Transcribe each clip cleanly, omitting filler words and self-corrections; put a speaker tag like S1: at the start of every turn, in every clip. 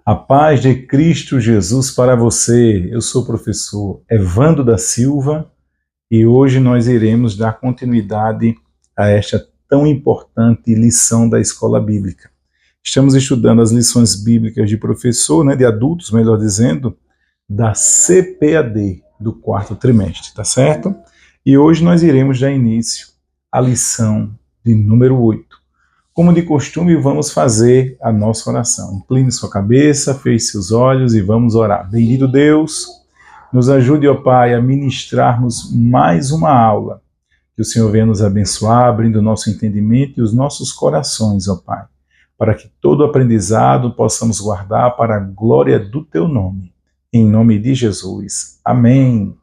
S1: A paz de Cristo Jesus para você. Eu sou o professor Evandro da Silva e hoje nós iremos dar continuidade a esta tão importante lição da Escola Bíblica. Estamos estudando as lições bíblicas de professor, de adultos, melhor dizendo, da CPAD, do quarto trimestre, tá certo? E hoje nós iremos dar início à lição de número 8. Como de costume, vamos fazer a nossa oração. Incline sua cabeça, feche seus olhos e vamos orar. Bendito Deus, nos ajude, ó Pai, a ministrarmos mais uma aula. Que o Senhor venha nos abençoar, abrindo o nosso entendimento e os nossos corações, ó Pai, para que todo aprendizado possamos guardar para a glória do Teu nome. Em nome de Jesus. Amém.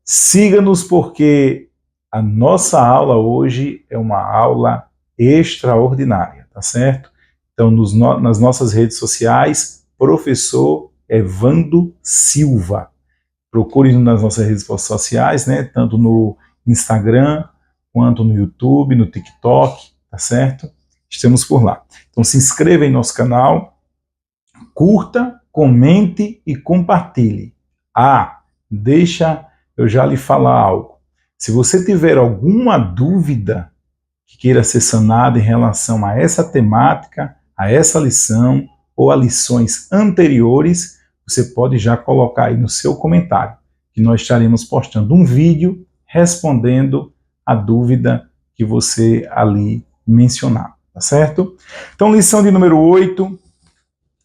S1: Siga-nos porque a nossa aula hoje é uma aula extraordinária, tá certo? Então, nas nossas redes sociais, professor Evandro Silva. Procure nas nossas redes sociais, tanto no Instagram, quanto no YouTube, no TikTok, tá certo? Estamos por lá. Então, se inscreva em nosso canal, curta, comente e compartilhe. Deixa eu já lhe falar algo. Se você tiver alguma dúvida que queira ser sanada em relação a essa temática, a essa lição ou a lições anteriores, você pode já colocar aí no seu comentário, que nós estaremos postando um vídeo respondendo a dúvida que você ali mencionar, tá certo? Então, lição de número 8,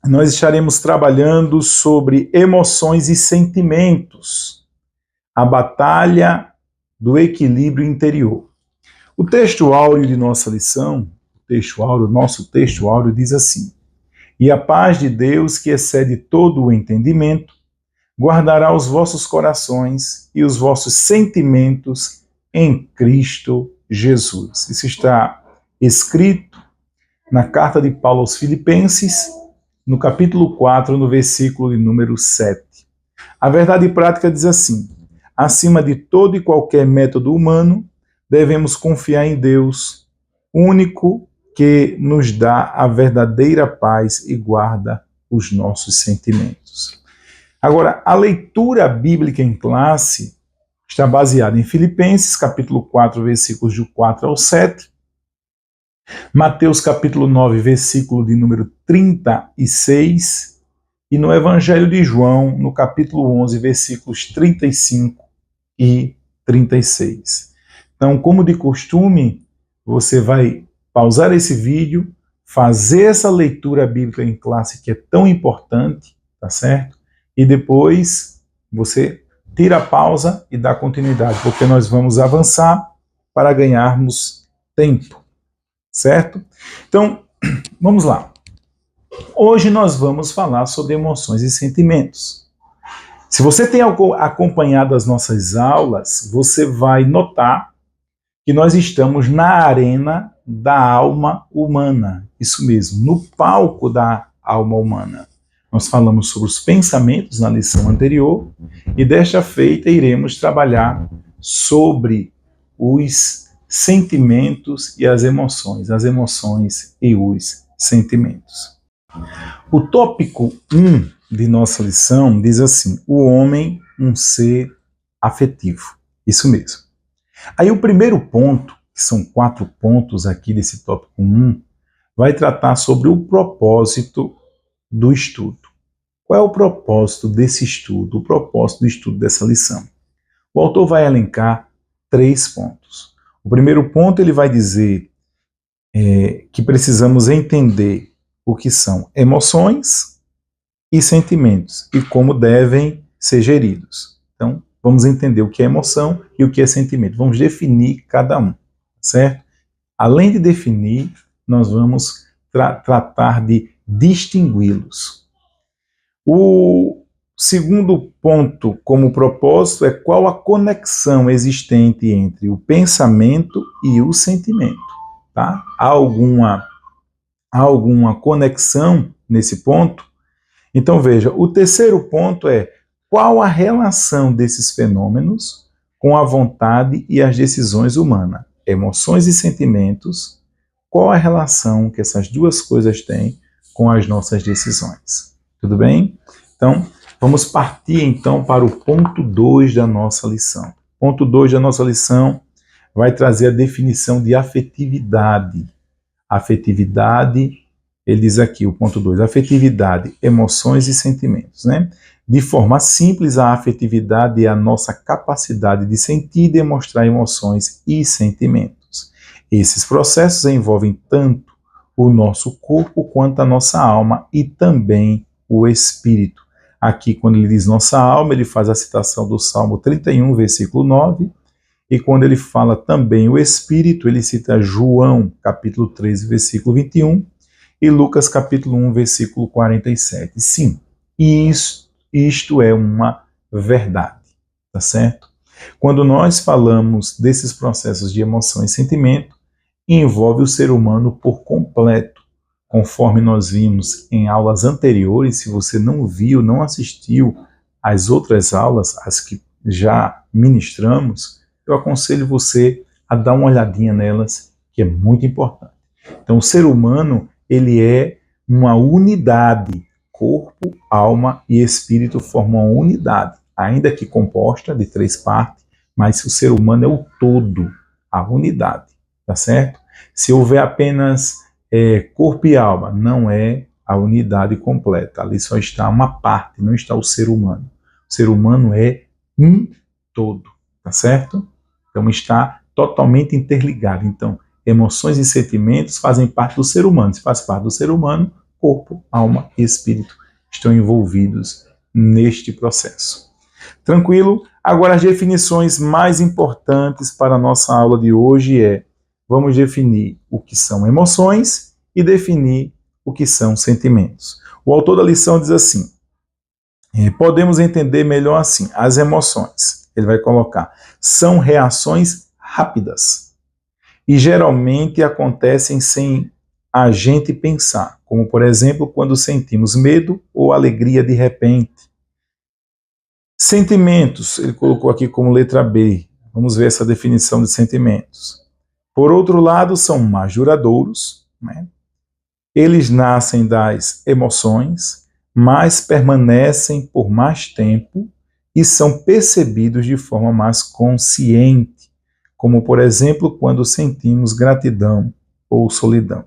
S1: nós estaremos trabalhando sobre emoções e sentimentos, a batalha do equilíbrio interior. O texto áureo de nossa lição, nosso texto áureo diz assim: E a paz de Deus, que excede todo o entendimento, guardará os vossos corações e os vossos sentimentos em Cristo Jesus. Isso está escrito na carta de Paulo aos Filipenses, no capítulo 4, no versículo de número 7. A verdade prática diz assim: acima de todo e qualquer método humano, devemos confiar em Deus, único que nos dá a verdadeira paz e guarda os nossos sentimentos. Agora, a leitura bíblica em classe está baseada em Filipenses, capítulo 4, versículos de 4 ao 7, Mateus, capítulo 9, versículo de número 36, e no Evangelho de João, no capítulo 11, versículos 35 e 36. Então, como de costume, você vai pausar esse vídeo, fazer essa leitura bíblica em classe que é tão importante, tá certo? E depois você tira a pausa e dá continuidade, porque nós vamos avançar para ganharmos tempo, certo? Então, vamos lá. Hoje nós vamos falar sobre emoções e sentimentos. Se você tem acompanhado as nossas aulas, você vai notar que nós estamos na arena da alma humana. Isso mesmo, no palco da alma humana. Nós falamos sobre os pensamentos na lição anterior e desta feita iremos trabalhar sobre os sentimentos e as emoções e os sentimentos. O tópico 1 de nossa lição diz assim: o homem, um ser afetivo. Isso mesmo. Aí o primeiro ponto, que são 4 pontos aqui desse tópico 1, vai tratar sobre o propósito do estudo. Qual é o propósito desse estudo, o propósito do estudo dessa lição? O autor vai elencar 3 pontos. O primeiro ponto, ele vai dizer que precisamos entender o que são emoções e sentimentos e como devem ser geridos. Então, vamos entender o que é emoção e o que é sentimento. Vamos definir cada um, certo? Além de definir, nós vamos tratar de distingui-los. O segundo ponto como propósito é qual a conexão existente entre o pensamento e o sentimento. Tá? Há alguma conexão nesse ponto? Então veja, o terceiro ponto é qual a relação desses fenômenos com a vontade e as decisões humanas? Emoções e sentimentos, qual a relação que essas duas coisas têm com as nossas decisões. Tudo bem? Então, vamos partir então para o ponto 2 da nossa lição. Ponto 2 da nossa lição vai trazer a definição de afetividade. Afetividade, ele diz aqui, o ponto 2, afetividade, emoções e sentimentos, né? De forma simples, a afetividade é a nossa capacidade de sentir e demonstrar emoções e sentimentos. Esses processos envolvem tanto o nosso corpo quanto a nossa alma e também o espírito. Aqui, quando ele diz nossa alma, ele faz a citação do Salmo 31, versículo 9, e quando ele fala também o espírito, ele cita João, capítulo 13, versículo 21, e Lucas, capítulo 1, versículo 47. Sim, isto é uma verdade, tá certo? Quando nós falamos desses processos de emoção e sentimento, envolve o ser humano por completo. Conforme nós vimos em aulas anteriores, se você não viu, não assistiu às outras aulas, as que já ministramos, eu aconselho você a dar uma olhadinha nelas, que é muito importante. Então, o ser humano, ele é uma unidade. Corpo, alma e espírito formam uma unidade, ainda que composta de 3 partes, mas o ser humano é o todo, a unidade, tá certo? Se houver apenas corpo e alma, não é a unidade completa, ali só está uma parte, não está o ser humano. O ser humano é um todo, tá certo? Então está totalmente interligado. Então, emoções e sentimentos fazem parte do ser humano. Se faz parte do ser humano, corpo, alma e espírito estão envolvidos neste processo. Tranquilo? Agora as definições mais importantes para a nossa aula de hoje vamos definir o que são emoções e definir o que são sentimentos. O autor da lição diz assim, podemos entender melhor assim, as emoções, ele vai colocar, são reações rápidas e geralmente acontecem sem a gente pensar, como por exemplo quando sentimos medo ou alegria de repente. Sentimentos, ele colocou aqui como letra B, vamos ver essa definição de sentimentos. Por outro lado, são mais duradouros, né? Eles nascem das emoções, mas permanecem por mais tempo e são percebidos de forma mais consciente, como por exemplo quando sentimos gratidão ou solidão.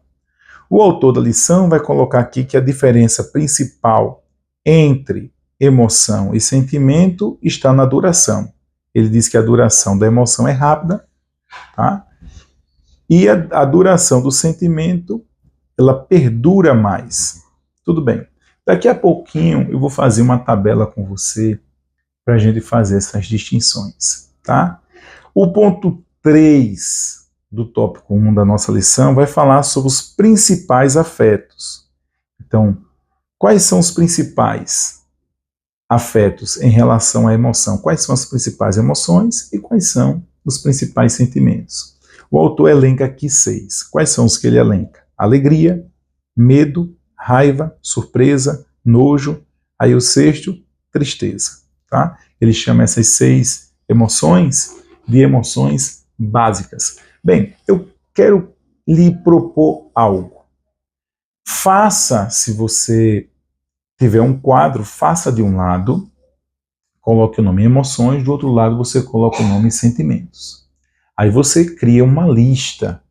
S1: O autor da lição vai colocar aqui que a diferença principal entre emoção e sentimento está na duração. Ele diz que a duração da emoção é rápida, tá? E a duração do sentimento, ela perdura mais. Tudo bem. Daqui a pouquinho eu vou fazer uma tabela com você para a gente fazer essas distinções, tá? O ponto 3 do tópico 1 da nossa lição vai falar sobre os principais afetos. Então, quais são os principais afetos em relação à emoção? Quais são as principais emoções e quais são os principais sentimentos? O autor elenca aqui 6. Quais são os que ele elenca? Alegria, medo, raiva, surpresa, nojo, aí o 6º, tristeza. Tá? Ele chama essas 6 emoções de emoções básicas. Bem, eu quero lhe propor algo. Faça, se você tiver um quadro, faça de um lado, coloque o nome emoções, do outro lado você coloca o nome sentimentos. Aí você cria uma lista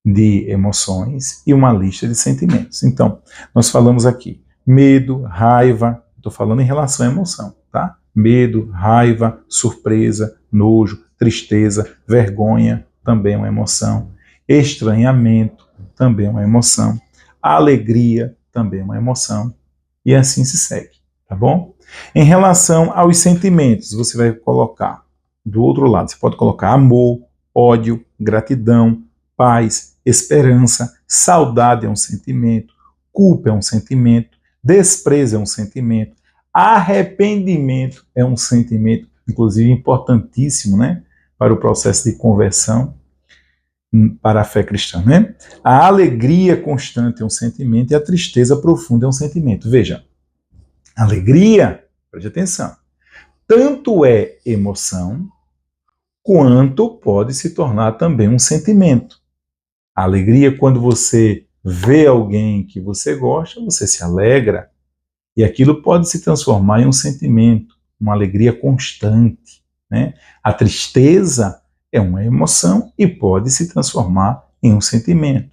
S1: de emoções e uma lista de sentimentos. Então, nós falamos aqui medo, raiva, estou falando em relação à emoção, tá? Medo, raiva, surpresa, nojo, tristeza, vergonha, também é uma emoção. Estranhamento, também é uma emoção. Alegria, também é uma emoção. E assim se segue, tá bom? Em relação aos sentimentos, você vai colocar do outro lado, você pode colocar amor, ódio, gratidão, paz, esperança, saudade é um sentimento, culpa é um sentimento, desprezo é um sentimento, arrependimento é um sentimento, inclusive importantíssimo, né, para o processo de conversão para a fé cristã, né? A alegria constante é um sentimento e a tristeza profunda é um sentimento. Veja, alegria, preste atenção, tanto é emoção quanto pode se tornar também um sentimento. A alegria, quando você vê alguém que você gosta, você se alegra. E aquilo pode se transformar em um sentimento, uma alegria constante, né? A tristeza é uma emoção e pode se transformar em um sentimento.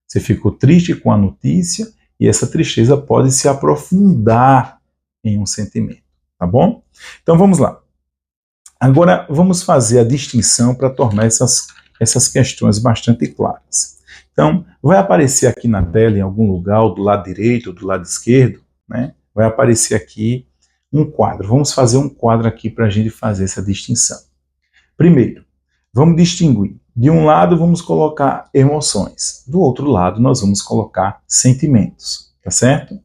S1: Você ficou triste com a notícia e essa tristeza pode se aprofundar em um sentimento, tá bom? Então vamos lá. Agora vamos fazer a distinção para tornar essas questões bastante claras. Então, vai aparecer aqui na tela, em algum lugar, do lado direito ou do lado esquerdo, né? Vai aparecer aqui um quadro. Vamos fazer um quadro aqui para a gente fazer essa distinção. Primeiro, vamos distinguir. De um lado, vamos colocar emoções. Do outro lado, nós vamos colocar sentimentos, tá certo?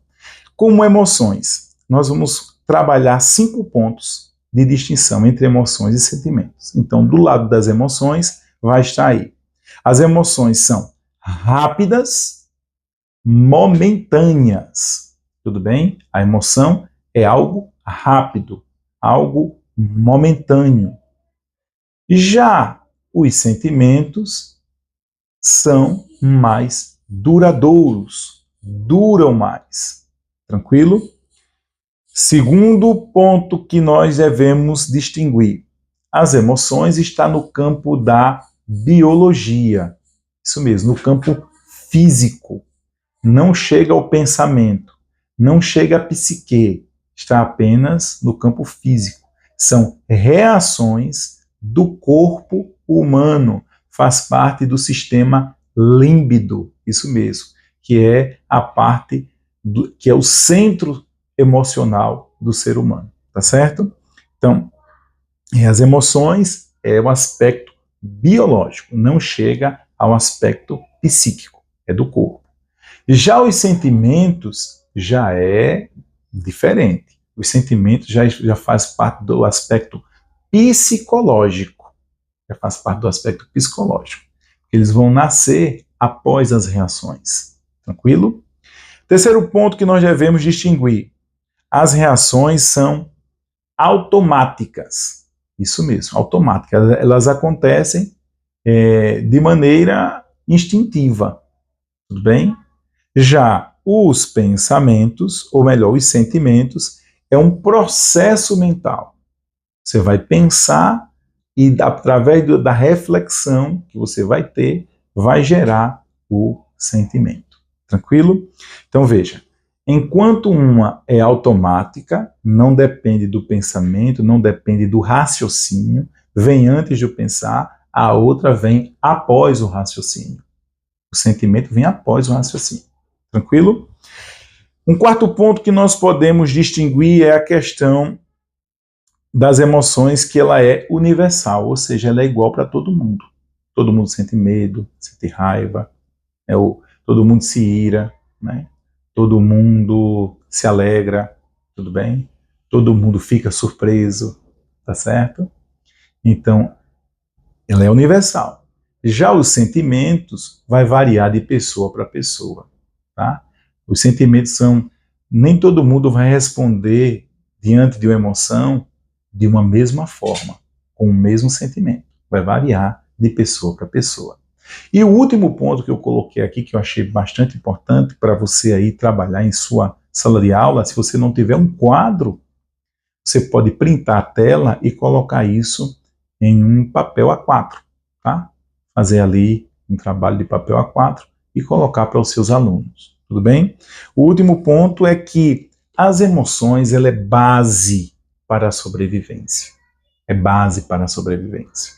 S1: Como emoções, nós vamos trabalhar 5 pontos de distinção entre emoções e sentimentos. Então, do lado das emoções, vai estar aí. As emoções são rápidas, momentâneas. Tudo bem? A emoção é algo rápido, algo momentâneo. Já os sentimentos são mais duradouros, duram mais. Tranquilo? Segundo ponto que nós devemos distinguir. As emoções estão no campo da biologia. Isso mesmo, no campo físico. Não chega ao pensamento, não chega à psique, está apenas no campo físico. São reações do corpo humano, faz parte do sistema límbido, isso mesmo, que é a parte que é o centro emocional do ser humano, tá certo? Então, as emoções é o aspecto biológico, não chega ao aspecto psíquico, é do corpo. Já os sentimentos já é diferente. Os sentimentos já faz parte do aspecto psicológico. Já faz parte do aspecto psicológico. Eles vão nascer após as reações. Tranquilo? Terceiro ponto que nós devemos distinguir. As reações são automáticas. Isso mesmo, automáticas. Elas acontecem de maneira instintiva. Tudo bem? Já os pensamentos, ou melhor, os sentimentos, é um processo mental. Você vai pensar e, através da reflexão que você vai ter, vai gerar o sentimento. Tranquilo? Então, veja, enquanto uma é automática, não depende do pensamento, não depende do raciocínio, vem antes de eu pensar, a outra vem após o raciocínio. O sentimento vem após o raciocínio. Tranquilo? Um quarto ponto que nós podemos distinguir é a questão das emoções, que ela é universal, ou seja, ela é igual para todo mundo. Todo mundo sente medo, sente raiva, todo mundo se ira, né? Todo mundo se alegra, tudo bem? Todo mundo fica surpreso, tá certo? Então, ela é universal. Já os sentimentos vai variar de pessoa para pessoa. Tá? Os sentimentos são... Nem todo mundo vai responder diante de uma emoção de uma mesma forma, com o mesmo sentimento. Vai variar de pessoa para pessoa. E o último ponto que eu coloquei aqui, que eu achei bastante importante para você aí trabalhar em sua sala de aula, se você não tiver um quadro, você pode printar a tela e colocar isso em um papel A4. Tá? Fazer ali um trabalho de papel A4 e colocar para os seus alunos, tudo bem? O último ponto é que as emoções, ela é base para a sobrevivência. É base para a sobrevivência.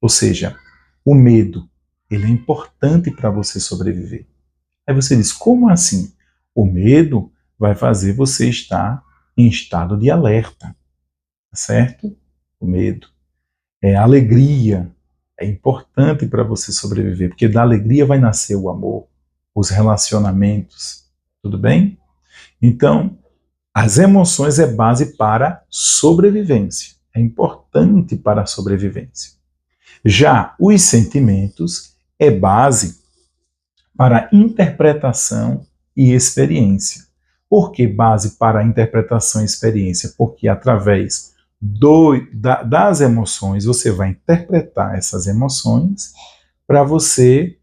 S1: Ou seja, o medo, ele é importante para você sobreviver. Aí você diz, como assim? O medo vai fazer você estar em estado de alerta, certo? O medo. A alegria é importante para você sobreviver, porque da alegria vai nascer o amor, os relacionamentos, tudo bem? Então, as emoções é base para sobrevivência, é importante para a sobrevivência. Já os sentimentos é base para interpretação e experiência. Por que base para interpretação e experiência? Porque através das emoções, você vai interpretar essas emoções para você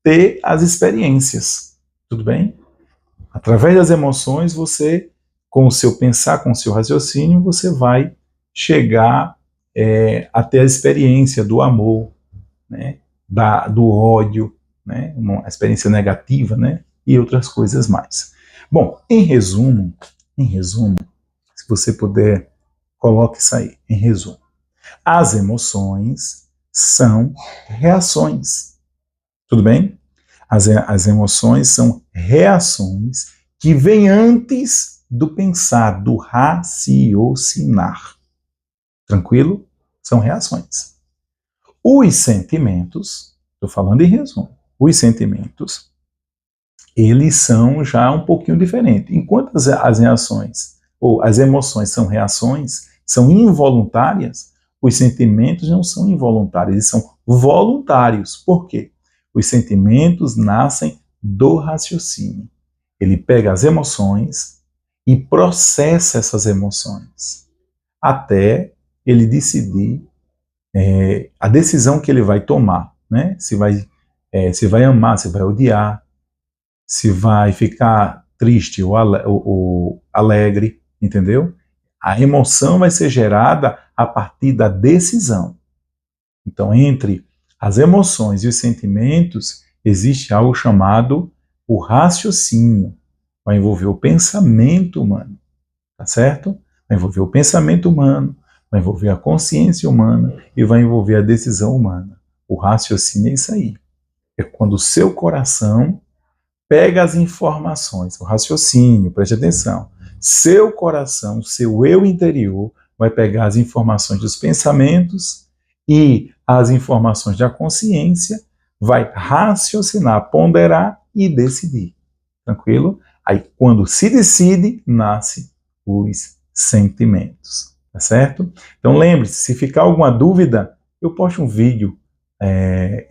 S1: ter as experiências, tudo bem? Através das emoções, você, com o seu pensar, com o seu raciocínio, você vai chegar a ter a experiência do amor, né? Do ódio, né? Uma experiência negativa, né? E outras coisas mais. Bom, em resumo, se você puder, coloque isso aí, em resumo. As emoções são reações, tudo bem? As emoções são reações que vêm antes do pensar, do raciocinar. Tranquilo? São reações. Os sentimentos, estou falando em resumo, os sentimentos, eles são já um pouquinho diferentes. Enquanto as reações, ou as emoções são reações, são involuntárias, os sentimentos não são involuntários, eles são voluntários. Por quê? Os sentimentos nascem do raciocínio. Ele pega as emoções e processa essas emoções até ele decidir a decisão que ele vai tomar, né? Se vai amar, se vai odiar, se vai ficar triste ou alegre, entendeu? A emoção vai ser gerada a partir da decisão. Então, entre as emoções e os sentimentos, existe algo chamado o raciocínio. Vai envolver o pensamento humano, tá certo? Vai envolver o pensamento humano, vai envolver a consciência humana e vai envolver a decisão humana. O raciocínio é isso aí. É quando o seu coração pega as informações, o raciocínio, preste atenção. Seu coração, seu eu interior, vai pegar as informações dos pensamentos e as informações da consciência, vai raciocinar, ponderar e decidir. Tranquilo? Aí, quando se decide, nasce os sentimentos. Tá certo? Então, lembre-se, se ficar alguma dúvida, eu posto um vídeo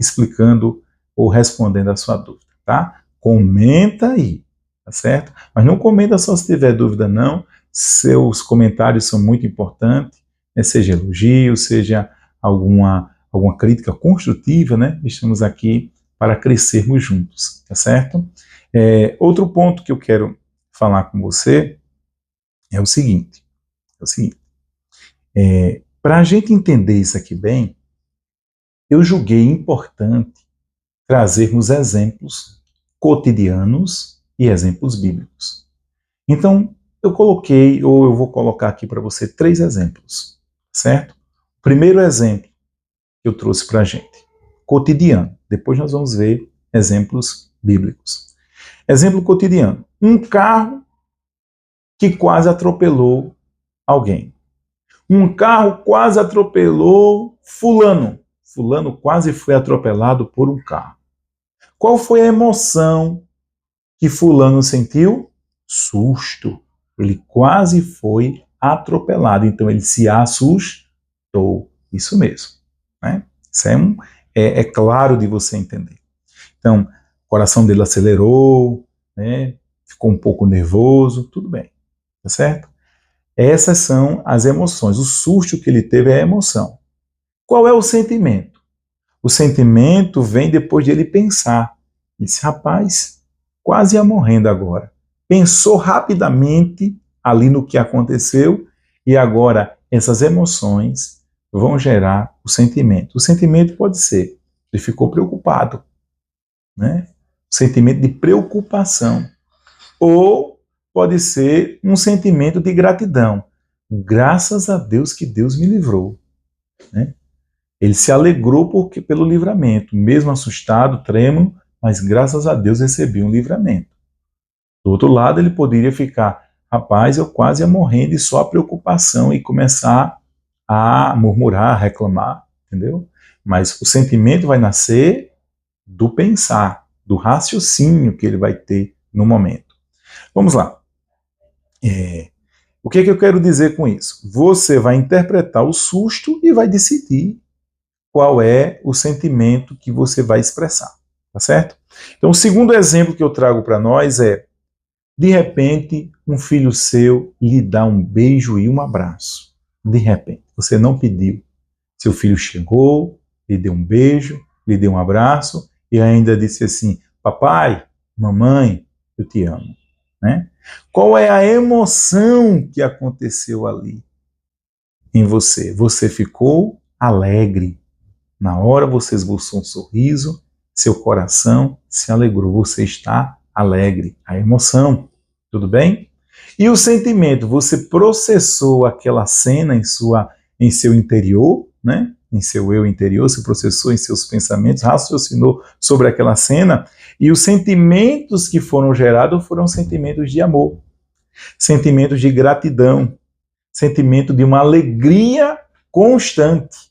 S1: explicando ou respondendo a sua dúvida, tá? Comenta aí, tá certo? Mas não comenta só se tiver dúvida, não. Seus comentários são muito importantes, né? Seja elogio, seja alguma crítica construtiva, né? Estamos aqui para crescermos juntos, tá certo? Outro ponto que eu quero falar com você é o seguinte, para a gente entender isso aqui bem, eu julguei importante trazermos exemplos cotidianos e exemplos bíblicos. Então, eu vou colocar aqui para você 3 exemplos, certo? O primeiro exemplo que eu trouxe para a gente, cotidiano. Depois nós vamos ver exemplos bíblicos. Exemplo cotidiano. Um carro que quase atropelou alguém. Um carro quase atropelou fulano. Fulano quase foi atropelado por um carro. Qual foi a emoção que fulano sentiu? Susto. Ele quase foi atropelado, então ele se assustou. Isso mesmo, né? Isso é claro de você entender. Então, o coração dele acelerou, né? Ficou um pouco nervoso, tudo bem, tá certo? Essas são as emoções. O susto que ele teve é a emoção. Qual é o sentimento? O sentimento vem depois de ele pensar. Esse rapaz quase ia morrendo agora. Pensou rapidamente ali no que aconteceu e agora essas emoções vão gerar o sentimento. O sentimento pode ser, ele ficou preocupado, né? O sentimento de preocupação. Ou pode ser um sentimento de gratidão. Graças a Deus que Deus me livrou, né? Ele se alegrou pelo livramento, mesmo assustado, trêmulo, mas graças a Deus recebi um livramento. Do outro lado, ele poderia ficar, rapaz, eu quase ia morrendo, e só a preocupação e começar a murmurar, a reclamar, entendeu? Mas o sentimento vai nascer do pensar, do raciocínio que ele vai ter no momento. Vamos lá. O que é que eu quero dizer com isso? Você vai interpretar o susto e vai decidir qual é o sentimento que você vai expressar, tá certo? Então, o segundo exemplo que eu trago para nós é, de repente, um filho seu lhe dá um beijo e um abraço. De repente, você não pediu. Seu filho chegou, lhe deu um beijo, lhe deu um abraço e ainda disse assim, papai, mamãe, eu te amo, né? Qual é a emoção que aconteceu ali em você? Você ficou alegre. Na hora você esboçou um sorriso, seu coração se alegrou, você está alegre. A emoção, tudo bem? E o sentimento, você processou aquela cena em seu interior, né? Em seu eu interior, se processou em seus pensamentos, raciocinou sobre aquela cena, e os sentimentos que foram gerados foram sentimentos de amor, sentimentos de gratidão, sentimento de uma alegria constante.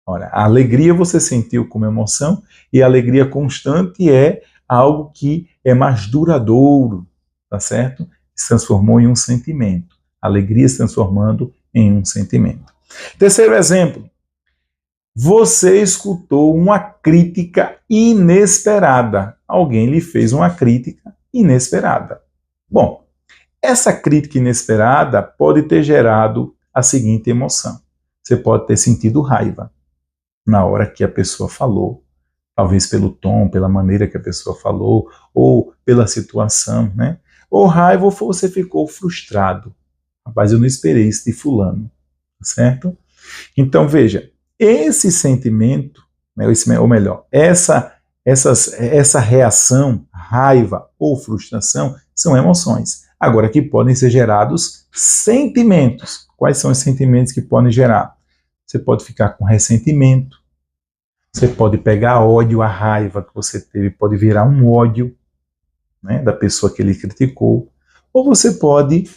S1: Ora, a alegria você sentiu como emoção, e a alegria constante é algo que é mais duradouro, tá certo? Se transformou em um sentimento. A alegria se transformando em um sentimento. Terceiro exemplo. Você escutou uma crítica inesperada. Alguém lhe fez uma crítica inesperada. Bom, essa crítica inesperada pode ter gerado a seguinte emoção. Você pode ter sentido raiva na hora que a pessoa falou, talvez pelo tom, pela maneira que a pessoa falou, ou pela situação, né? Ou raiva, ou você ficou frustrado. Rapaz, eu não esperei isso de fulano, certo? Então, veja, esse sentimento, né, ou melhor, essa reação, raiva ou frustração, são emoções. Agora, que podem ser gerados sentimentos. Quais são os sentimentos que podem gerar? Você pode ficar com ressentimento, você pode pegar a ódio, a raiva que você teve, pode virar um ódio, né, da pessoa que ele criticou, ou você pode,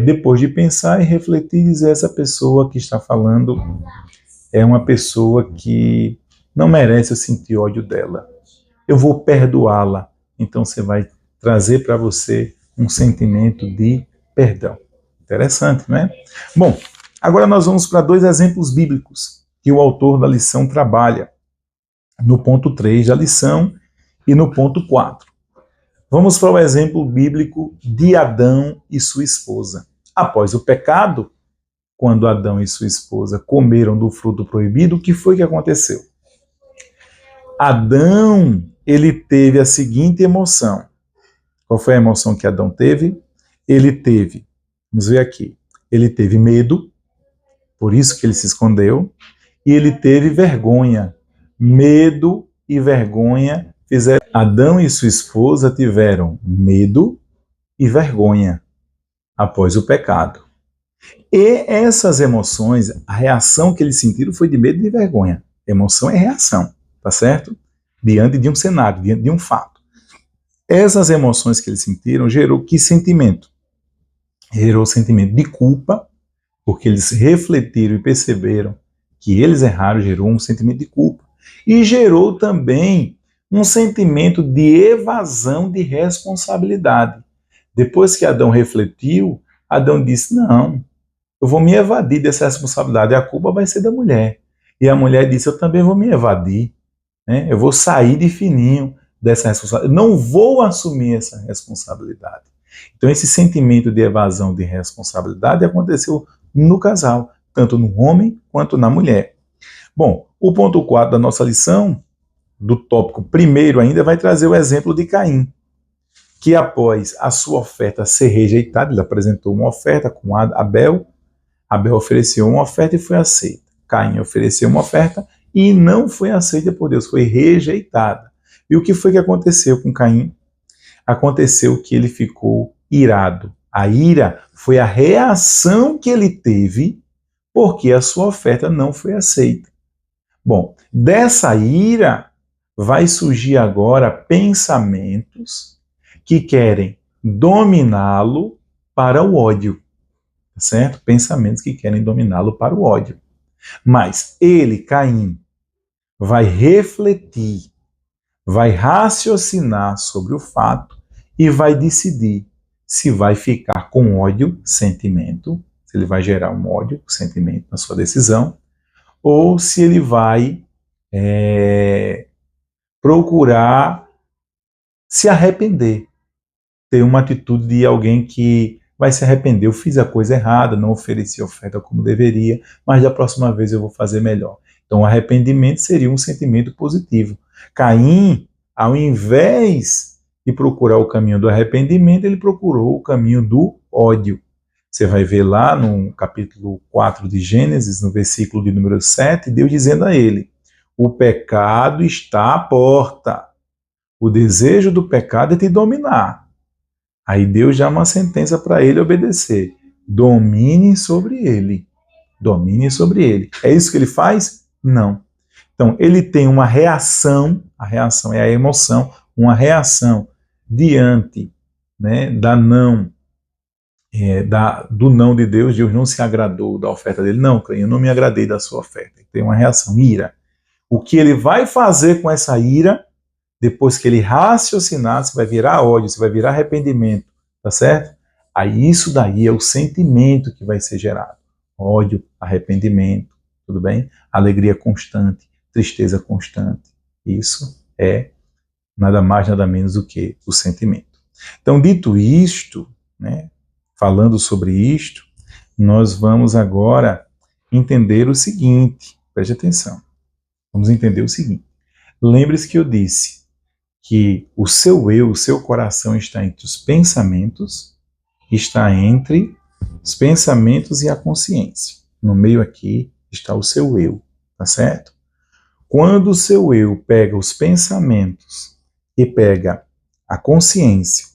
S1: depois de pensar e refletir, dizer essa pessoa que está falando é uma pessoa que não merece eu sentir ódio dela. Eu vou perdoá-la. Então você vai trazer para você um sentimento de perdão. Interessante, né? Bom, agora nós vamos para 2 exemplos bíblicos que o autor da lição trabalha, no ponto 3 da lição e no ponto 4. Vamos para o exemplo bíblico de Adão e sua esposa. Após o pecado, quando Adão e sua esposa comeram do fruto proibido, o que foi que aconteceu? Adão, ele teve a seguinte emoção. Qual foi a emoção que Adão teve? Ele teve, vamos ver aqui, ele teve medo, por isso que ele se escondeu, e ele teve vergonha. Medo e vergonha fizeram. Adão e sua esposa tiveram medo e vergonha após o pecado. E essas emoções, a reação que eles sentiram foi de medo e de vergonha. Emoção é reação, tá certo? Diante de um cenário, diante de um fato. Essas emoções que eles sentiram gerou que sentimento? Gerou o sentimento de culpa, porque eles refletiram e perceberam que eles erraram, gerou um sentimento de culpa. E gerou também um sentimento de evasão de responsabilidade. Depois que Adão refletiu, Adão disse, não, eu vou me evadir dessa responsabilidade, a culpa vai ser da mulher. E a mulher disse, eu também vou me evadir, né? Eu vou sair de fininho dessa responsabilidade, não vou assumir essa responsabilidade. Então esse sentimento de evasão de responsabilidade aconteceu no casal, tanto no homem quanto na mulher. Bom, o ponto 4 da nossa lição, do tópico primeiro ainda, vai trazer o exemplo de Caim, que após a sua oferta ser rejeitada, ele apresentou uma oferta com Abel, Abel ofereceu uma oferta e foi aceita. Caim ofereceu uma oferta e não foi aceita por Deus, foi rejeitada. E o que foi que aconteceu com Caim? Aconteceu que ele ficou irado. A ira foi a reação que ele teve porque a sua oferta não foi aceita. Bom, dessa ira vai surgir agora pensamentos que querem dominá-lo para o ódio, certo? Pensamentos que querem dominá-lo para o ódio. Mas ele, Caim, vai refletir, vai raciocinar sobre o fato e vai decidir se vai ficar com ódio, sentimento, se ele vai gerar um ódio, sentimento na sua decisão, ou se ele vai procurar se arrepender, ter uma atitude de alguém que vai se arrepender. Eu fiz a coisa errada, não ofereci a oferta como deveria, mas da próxima vez eu vou fazer melhor. Então o arrependimento seria um sentimento positivo. Caim, ao invés de procurar o caminho do arrependimento, ele procurou o caminho do ódio. Você vai ver lá no capítulo 4 de Gênesis, no versículo de número 7, Deus dizendo a ele: o pecado está à porta. O desejo do pecado é te dominar. Aí Deus dá uma sentença para ele obedecer. Domine sobre ele. Domine sobre ele. É isso que ele faz? Não. Então, ele tem uma reação, a reação é a emoção, uma reação diante, né, do não de Deus. Deus não se agradou da oferta dele. Não, eu não me agradei da sua oferta. Ele tem uma reação, ira. O que ele vai fazer com essa ira, depois que ele raciocinar, se vai virar ódio, se vai virar arrependimento, tá certo? Aí isso daí é o sentimento que vai ser gerado. Ódio, arrependimento, tudo bem? Alegria constante, tristeza constante. Isso é nada mais, nada menos do que o sentimento. Então, dito isto, né, falando sobre isto, nós vamos agora entender o seguinte, preste atenção. Vamos entender o seguinte. Lembre-se que eu disse que o seu eu, o seu coração está entre os pensamentos, está entre os pensamentos e a consciência. No meio aqui está o seu eu, tá certo? Quando o seu eu pega os pensamentos e pega a consciência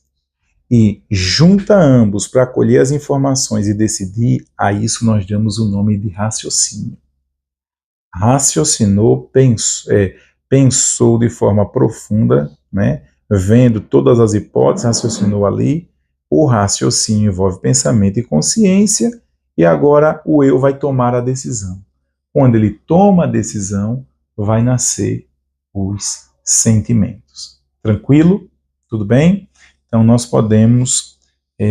S1: e junta ambos para colher as informações e decidir, a isso nós damos o nome de raciocínio. Raciocinou, pensou de forma profunda, né? Vendo todas as hipóteses, raciocinou ali. O raciocínio envolve pensamento e consciência, e agora o eu vai tomar a decisão. Quando ele toma a decisão, vai nascer os sentimentos. Tranquilo? Tudo bem? Então nós podemos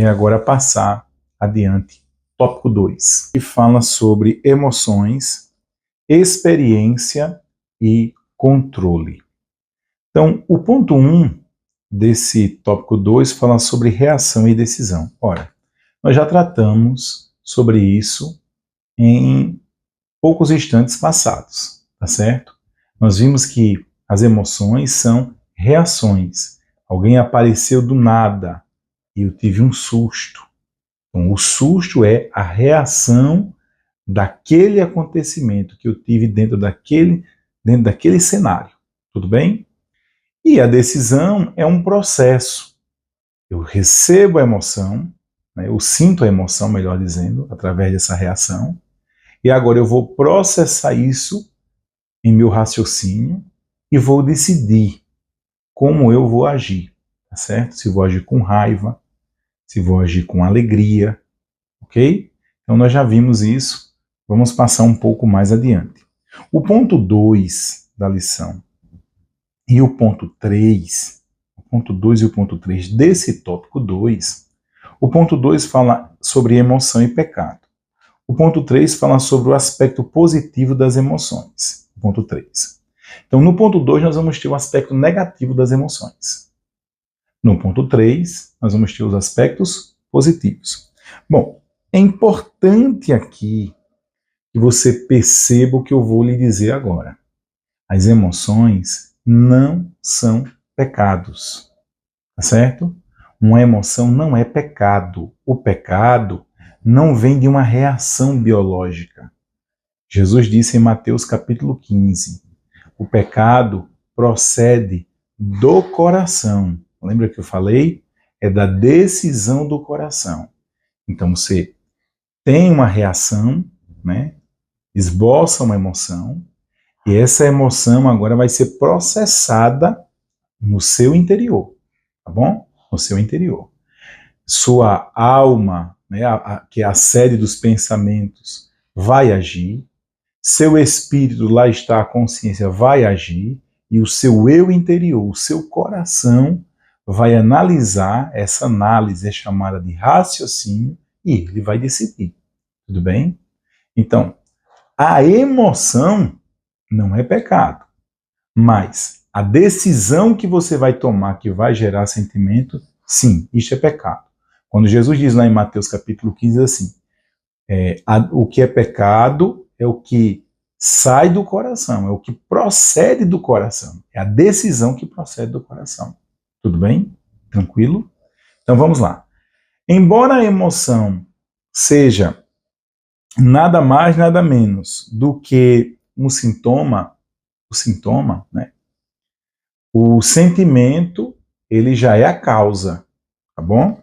S1: agora passar adiante. Tópico 2, que fala sobre emoções, experiência e controle. Então, o ponto 1 desse tópico 2 fala sobre reação e decisão. Ora, nós já tratamos sobre isso em poucos instantes passados, tá certo? Nós vimos que as emoções são reações. Alguém apareceu do nada e eu tive um susto. Então, o susto é a reação daquele acontecimento que eu tive dentro daquele cenário. Tudo bem? E a decisão é um processo. Eu recebo a emoção, né, eu sinto a emoção, melhor dizendo, através dessa reação, e agora eu vou processar isso em meu raciocínio e vou decidir como eu vou agir, tá certo? Se vou agir com raiva, se vou agir com alegria, ok? Então nós já vimos isso, vamos passar um pouco mais adiante. O ponto 2 da lição e o ponto 3, o ponto 2 e o ponto 3 desse tópico 2, o ponto 2 fala sobre emoção e pecado. O ponto 3 fala sobre o aspecto positivo das emoções. O ponto 3. Então, no ponto 2, nós vamos ter o aspecto negativo das emoções. No ponto 3, nós vamos ter os aspectos positivos. Bom, é importante aqui que você perceba o que eu vou lhe dizer agora. As emoções não são pecados, tá certo? Uma emoção não é pecado. O pecado não vem de uma reação biológica. Jesus disse em Mateus capítulo 15, o pecado procede do coração. Lembra que eu falei? É da decisão do coração. Então você tem uma reação, né? Esboça uma emoção, e essa emoção agora vai ser processada no seu interior, tá bom? No seu interior. Sua alma, né, que é a sede dos pensamentos, vai agir. Seu espírito, lá está a consciência, vai agir. E o seu eu interior, o seu coração, vai analisar. Essa análise é chamada de raciocínio e ele vai decidir. Tudo bem? Então, a emoção não é pecado, mas a decisão que você vai tomar, que vai gerar sentimento, sim, isso é pecado. Quando Jesus diz lá em Mateus capítulo 15, assim, o que é pecado é o que sai do coração, é o que procede do coração, é a decisão que procede do coração. Tudo bem? Tranquilo? Então vamos lá. Embora a emoção seja nada mais, nada menos do que um sintoma, né? O sentimento, ele já é a causa, tá bom? O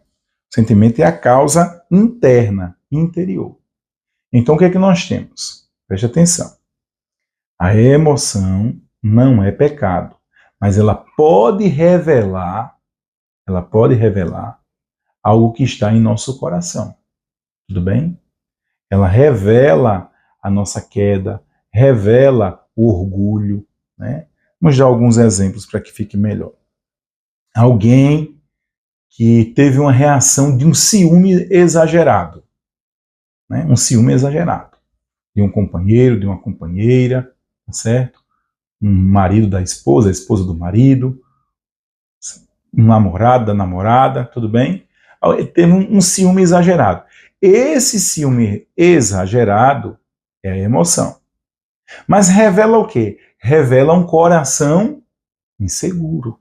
S1: sentimento é a causa interna, interior. Então o que é que nós temos? Preste atenção. A emoção não é pecado, mas ela pode revelar algo que está em nosso coração. Tudo bem? Ela revela a nossa queda, revela o orgulho, né? Vamos dar alguns exemplos para que fique melhor. Alguém que teve uma reação de um ciúme exagerado, né? Um ciúme exagerado de um companheiro, de uma companheira, tá certo? Um marido da esposa, a esposa do marido, um namorado da namorada, tudo bem? Teve um ciúme exagerado. Esse ciúme exagerado é a emoção. Mas revela o quê? Revela um coração inseguro.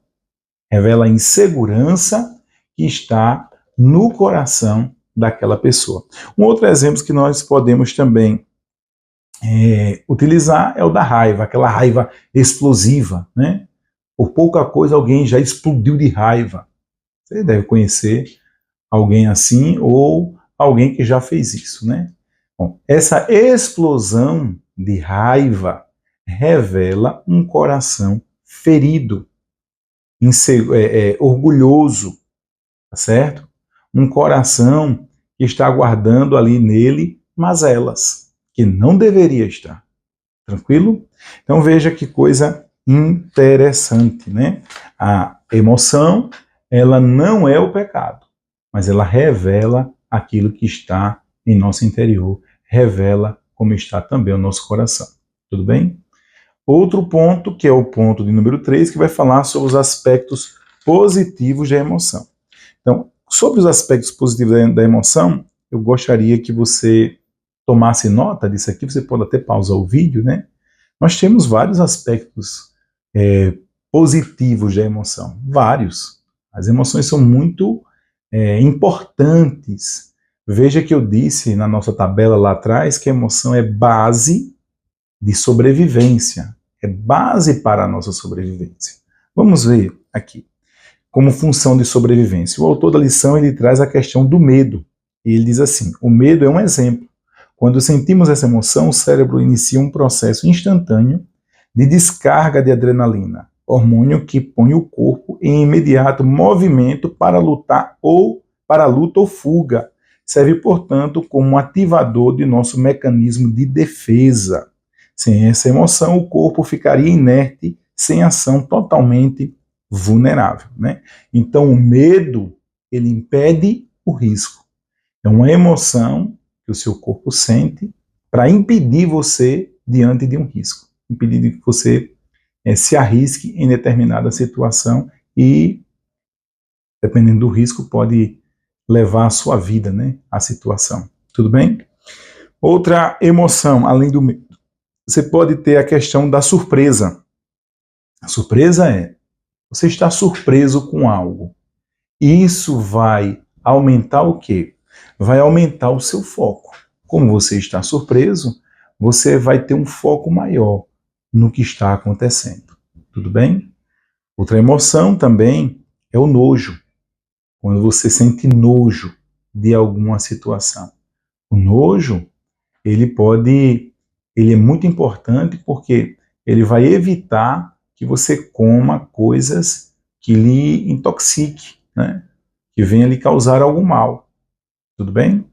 S1: Revela a insegurança que está no coração daquela pessoa. Um outro exemplo que nós podemos também utilizar é o da raiva, aquela raiva explosiva, né? Por pouca coisa alguém já explodiu de raiva. Você deve conhecer alguém assim ou alguém que já fez isso, né? Bom, essa explosão de raiva revela um coração ferido, orgulhoso, tá certo? Um coração que está guardando ali nele mazelas, que não deveria estar. Tranquilo? Então veja que coisa interessante, né? A emoção, ela não é o pecado, mas ela revela aquilo que está em nosso interior, revela como está também o nosso coração. Tudo bem? Outro ponto, que é o ponto de número 3, que vai falar sobre os aspectos positivos da emoção. Então, sobre os aspectos positivos da emoção, eu gostaria que você tomasse nota disso aqui, você pode até pausar o vídeo, né? Nós temos vários aspectos positivos da emoção, vários. As emoções são muito importantes. Veja que eu disse na nossa tabela lá atrás que a emoção é base de sobrevivência, é base para a nossa sobrevivência. Vamos ver aqui, como função de sobrevivência. O autor da lição ele traz a questão do medo. E ele diz assim, o medo é um exemplo. Quando sentimos essa emoção, o cérebro inicia um processo instantâneo de descarga de adrenalina, hormônio que põe o corpo em imediato movimento para lutar ou para luta ou fuga. Serve, portanto, como um ativador de nosso mecanismo de defesa. Sem essa emoção, o corpo ficaria inerte, sem ação, totalmente vulnerável, né? Então, o medo, ele impede o risco. É uma emoção que o seu corpo sente para impedir você diante de um risco, impedir que você se arrisque em determinada situação e, dependendo do risco, pode levar a sua vida, né, à situação. Tudo bem? Outra emoção, além do medo, você pode ter a questão da surpresa. A surpresa é, você está surpreso com algo. Isso vai aumentar o quê? Vai aumentar o seu foco. Como você está surpreso, você vai ter um foco maior no que está acontecendo. Tudo bem? Outra emoção também é o nojo. Quando você sente nojo de alguma situação. O nojo, ele é muito importante porque ele vai evitar que você coma coisas que lhe intoxique, né? Que venha lhe causar algum mal. Tudo bem?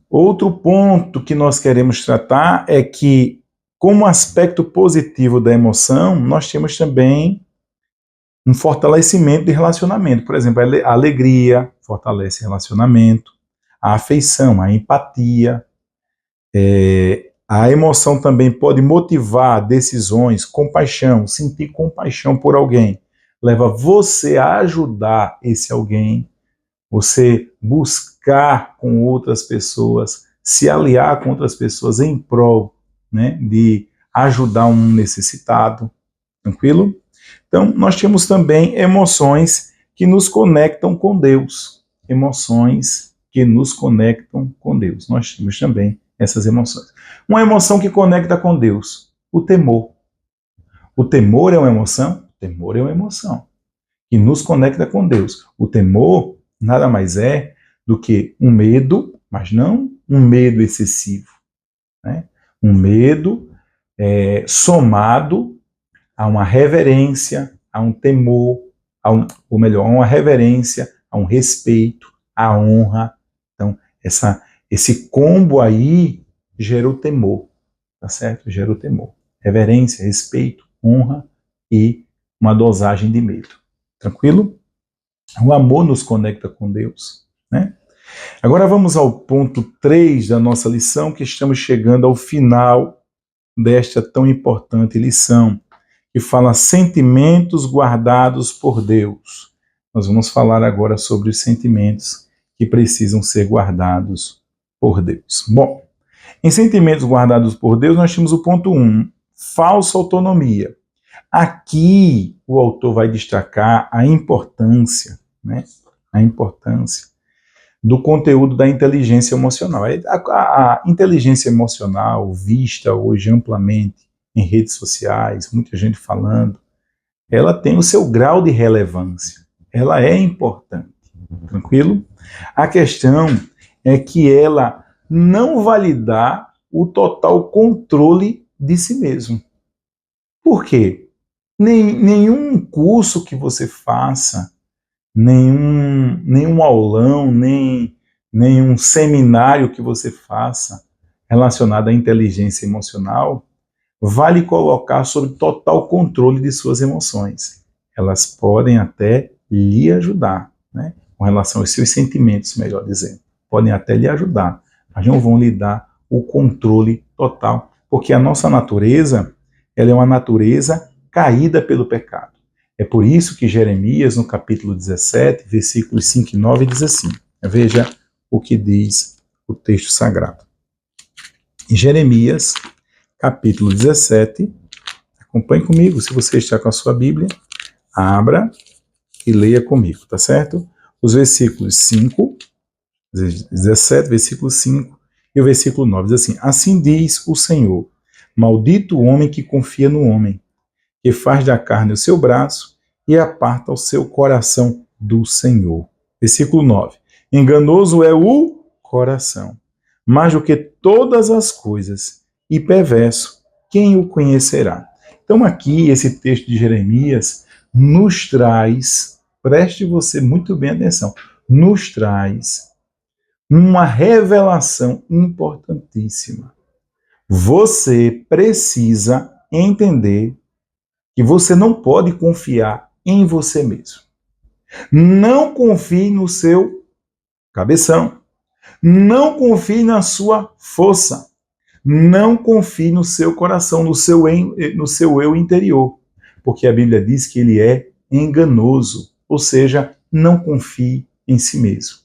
S1: Outro ponto que nós queremos tratar é que, como aspecto positivo da emoção, nós temos também um fortalecimento de relacionamento. Por exemplo, a alegria fortalece relacionamento, a afeição, a empatia. A emoção também pode motivar decisões, compaixão, sentir compaixão por alguém. Leva você a ajudar esse alguém, você buscar com outras pessoas, se aliar com outras pessoas em prol né, de ajudar um necessitado, tranquilo? Então, nós temos também emoções que nos conectam com Deus, emoções que nos conectam com Deus. Nós temos também essas emoções. Uma emoção que conecta com Deus, o temor. O temor é uma emoção? O temor é uma emoção que nos conecta com Deus. O temor nada mais é do que um medo, mas não um medo excessivo, né? Um medo somado a uma reverência, a um temor, ou melhor, a uma reverência, a um respeito, a honra. Então, esse combo aí gera o temor, tá certo? Gera o temor. Reverência, respeito, honra e uma dosagem de medo. Tranquilo? O amor nos conecta com Deus, né? Agora vamos ao ponto 3 da nossa lição, que estamos chegando ao final desta tão importante lição, que fala sentimentos guardados por Deus. Nós vamos falar agora sobre os sentimentos que precisam ser guardados por Deus. Bom, em sentimentos guardados por Deus, nós temos o ponto 1, falsa autonomia. Aqui o autor vai destacar a importância, né? A importância do conteúdo da inteligência emocional. A inteligência emocional, vista hoje amplamente em redes sociais, muita gente falando, ela tem o seu grau de relevância. Ela é importante, tranquilo? A questão é que ela não vai lhe dar o total controle de si mesmo. Por quê? Nenhum curso que você faça, nenhum aulão, nenhum seminário que você faça relacionado à inteligência emocional vai lhe colocar sob total controle de suas emoções. Elas podem até lhe ajudar, né? Com relação aos seus sentimentos, melhor dizendo. Podem até lhe ajudar, mas não vão lhe dar o controle total, porque a nossa natureza, ela é uma natureza caída pelo pecado. É por isso que Jeremias, no capítulo 17, versículos 5 e 9, diz assim. Veja o que diz o texto sagrado. Em Jeremias, capítulo 17, acompanhe comigo, se você está com a sua Bíblia, abra e leia comigo, tá certo? Os versículos 5, 17, versículo 5 e o versículo 9, diz assim, assim diz o Senhor, maldito o homem que confia no homem, que faz da carne o seu braço e aparta o seu coração do Senhor. Versículo 9, enganoso é o coração, mais do que todas as coisas, e perverso, quem o conhecerá? Então aqui, esse texto de Jeremias nos traz, preste você muito bem atenção, nos traz uma revelação importantíssima. Você precisa entender que você não pode confiar em você mesmo. Não confie no seu cabeção. Não confie na sua força. Não confie no seu coração, no seu eu interior. Porque a Bíblia diz que ele é enganoso. Ou seja, não confie em si mesmo.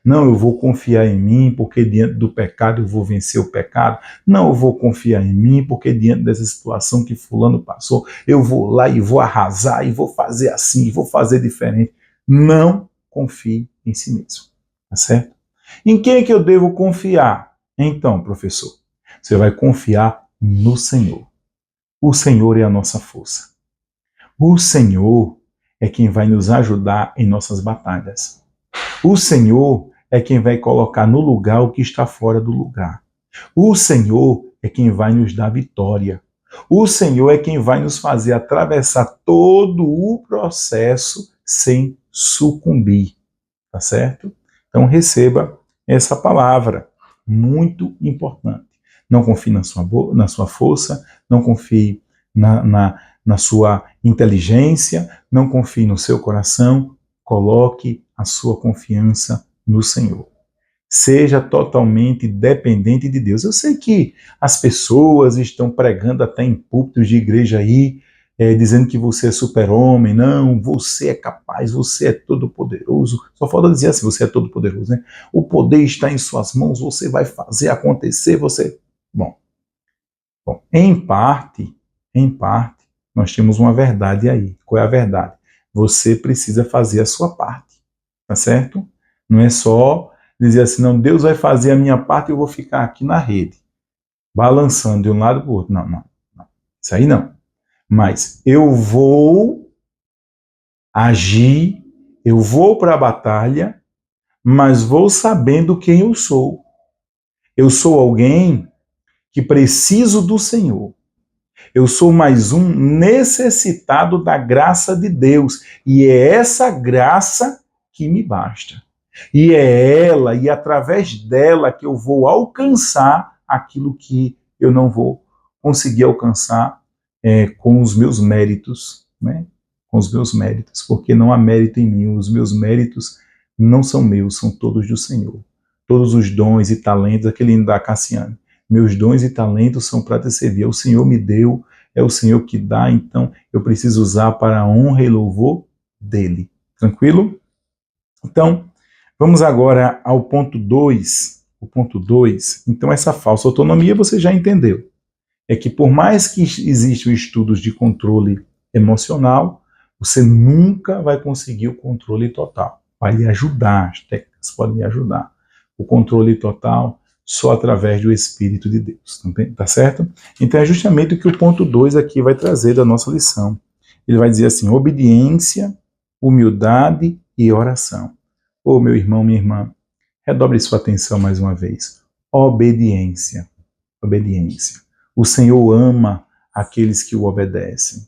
S1: Não, eu vou confiar em mim porque diante do pecado eu vou vencer o pecado. Não, eu vou confiar em mim porque diante dessa situação que fulano passou, eu vou lá e vou arrasar e vou fazer assim, e vou fazer diferente. Não confie em si mesmo, tá certo? Em quem é que eu devo confiar? Então, professor, você vai confiar no Senhor. O Senhor é a nossa força. O Senhor é quem vai nos ajudar em nossas batalhas. O Senhor é quem vai colocar no lugar o que está fora do lugar. O Senhor é quem vai nos dar vitória. O Senhor é quem vai nos fazer atravessar todo o processo sem sucumbir, tá certo? Então receba essa palavra, muito importante. Não confie na sua força, não confie na sua inteligência, não confie no seu coração, coloque a sua confiança no Senhor. Seja totalmente dependente de Deus. Eu sei que as pessoas estão pregando até em púlpitos de igreja aí, dizendo que você é super-homem, não, você é capaz, você é todo-poderoso. Só falta dizer assim, você é todo-poderoso, né? O poder está em suas mãos, você vai fazer acontecer, você... Bom, Bom, em parte, nós temos uma verdade aí. Qual é a verdade? Você precisa fazer a sua parte, tá certo? Não é só dizer assim, não, Deus vai fazer a minha parte e eu vou ficar aqui na rede, balançando de um lado para o outro. Não, não, não. Isso aí não. Mas eu vou agir, eu vou para a batalha, mas vou sabendo quem eu sou. Eu sou alguém que preciso do Senhor. Eu sou mais um necessitado da graça de Deus. E é essa graça que me basta. E é ela, e através dela, que eu vou alcançar aquilo que eu não vou conseguir alcançar com os meus méritos, né? Com os meus méritos, porque não há mérito em mim. Os meus méritos não são meus, são todos do Senhor. Todos os dons e talentos, aquele hino da Cassiane. Meus dons e talentos são para te servir. O Senhor me deu, é o Senhor que dá, então eu preciso usar para a honra e louvor dele. Tranquilo? Então, vamos agora ao ponto 2. O ponto 2. Então, essa falsa autonomia você já entendeu. É que por mais que existam estudos de controle emocional, você nunca vai conseguir o controle total. Vai lhe ajudar, as técnicas podem lhe ajudar. O controle total só através do Espírito de Deus, tá certo? Então é justamente o que o ponto 2 aqui vai trazer da nossa lição. Ele vai dizer assim, obediência, humildade e oração. Ô meu irmão, minha irmã, redobre sua atenção mais uma vez. Obediência, obediência. O Senhor ama aqueles que o obedecem.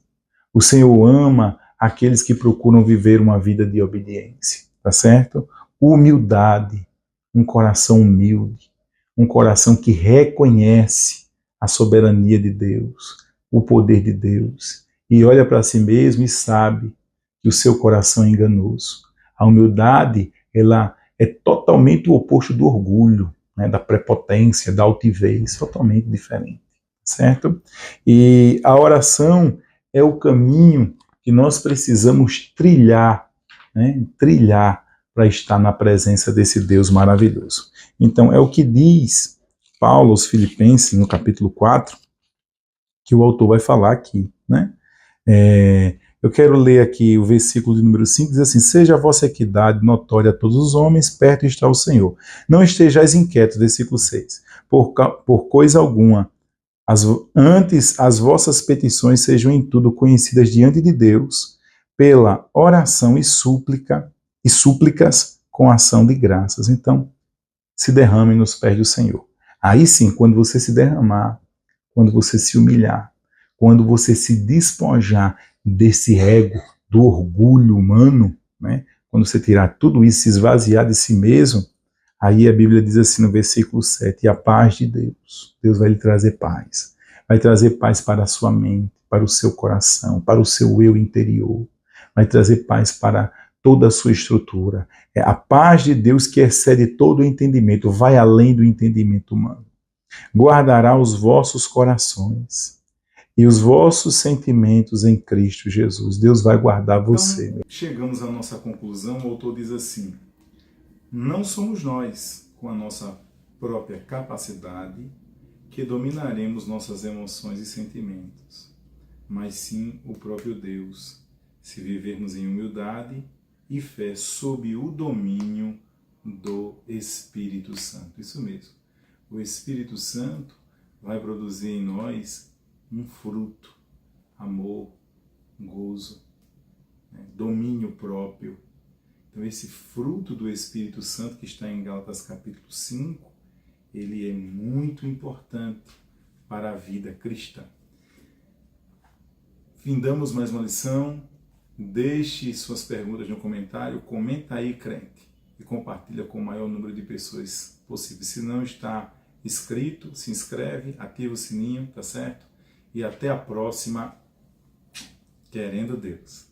S1: O Senhor ama aqueles que procuram viver uma vida de obediência, tá certo? Humildade, um coração humilde, um coração que reconhece a soberania de Deus, o poder de Deus, e olha para si mesmo e sabe que o seu coração é enganoso. A humildade, ela é totalmente o oposto do orgulho, né, da prepotência, da altivez, totalmente diferente, certo? E a oração é o caminho que nós precisamos trilhar, né, trilhar para estar na presença desse Deus maravilhoso. Então, é o que diz Paulo aos Filipenses, no capítulo 4, que o autor vai falar aqui, né? Eu quero ler aqui o versículo de número 5, diz assim, seja a vossa equidade notória a todos os homens, perto está o Senhor. Não estejais inquietos, versículo 6, por coisa alguma, antes as vossas petições sejam em tudo conhecidas diante de Deus, pela oração e súplicas com ação de graças. Então, se derramem nos pés do Senhor. Aí sim, quando você se derramar, quando você se humilhar, quando você se despojar desse ego, do orgulho humano, né? Quando você tirar tudo isso, se esvaziar de si mesmo, aí a Bíblia diz assim no versículo 7, e a paz de Deus, Deus vai lhe trazer paz. Vai trazer paz para a sua mente, para o seu coração, para o seu eu interior. Vai trazer paz para toda a sua estrutura. É a paz de Deus que excede todo o entendimento, vai além do entendimento humano. Guardará os vossos corações e os vossos sentimentos em Cristo Jesus. Deus vai guardar você. Então, chegamos à nossa conclusão. O autor diz assim, não somos nós, com a nossa própria capacidade, que dominaremos nossas emoções e sentimentos, mas sim o próprio Deus, se vivermos em humildade e fé sob o domínio do Espírito Santo. Isso mesmo. O Espírito Santo vai produzir em nós um fruto, amor, gozo, né? Domínio próprio. Então esse fruto do Espírito Santo que está em Gálatas capítulo 5, ele é muito importante para a vida cristã. Findamos mais uma lição. Deixe suas perguntas no comentário, comenta aí, crente, e compartilha com o maior número de pessoas possível. Se não está inscrito, se inscreve, ativa o sininho, tá certo? E até a próxima, querendo Deus.